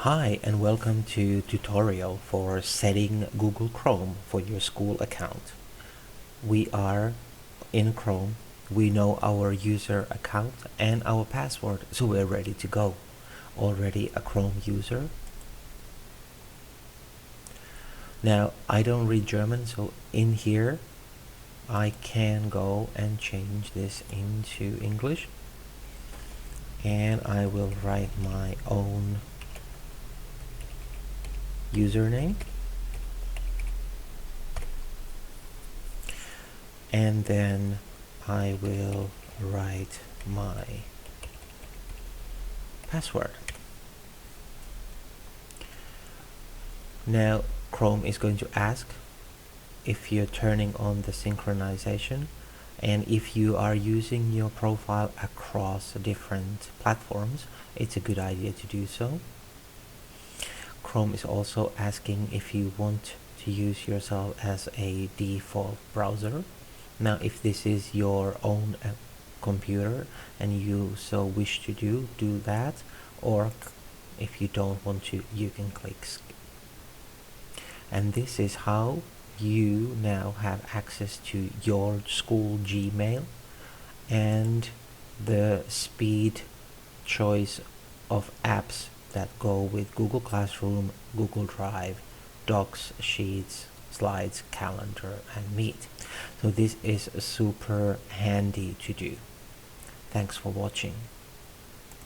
Hi and welcome to tutorial for setting Google Chrome for your school account. We are in Chrome. We know our user account and our password, so we're ready to go. Already a Chrome user. Now I don't read German, so in here I can go and change this into English, and I will write my own username, and then I will write my password. Now Chrome is going to ask if you're turning on the synchronization, and if you are using your profile across different platforms, it's a good idea to do so. Chrome is also asking if you want to use yourself as a default browser. Now if this is your own computer and you so wish to do that, or if you don't want to, you can click skip. And this is how you now have access to your school Gmail and the speed choice of apps that go with Google Classroom, Google Drive, Docs, Sheets, Slides, Calendar, and Meet. So this is super handy to do. Thanks for watching.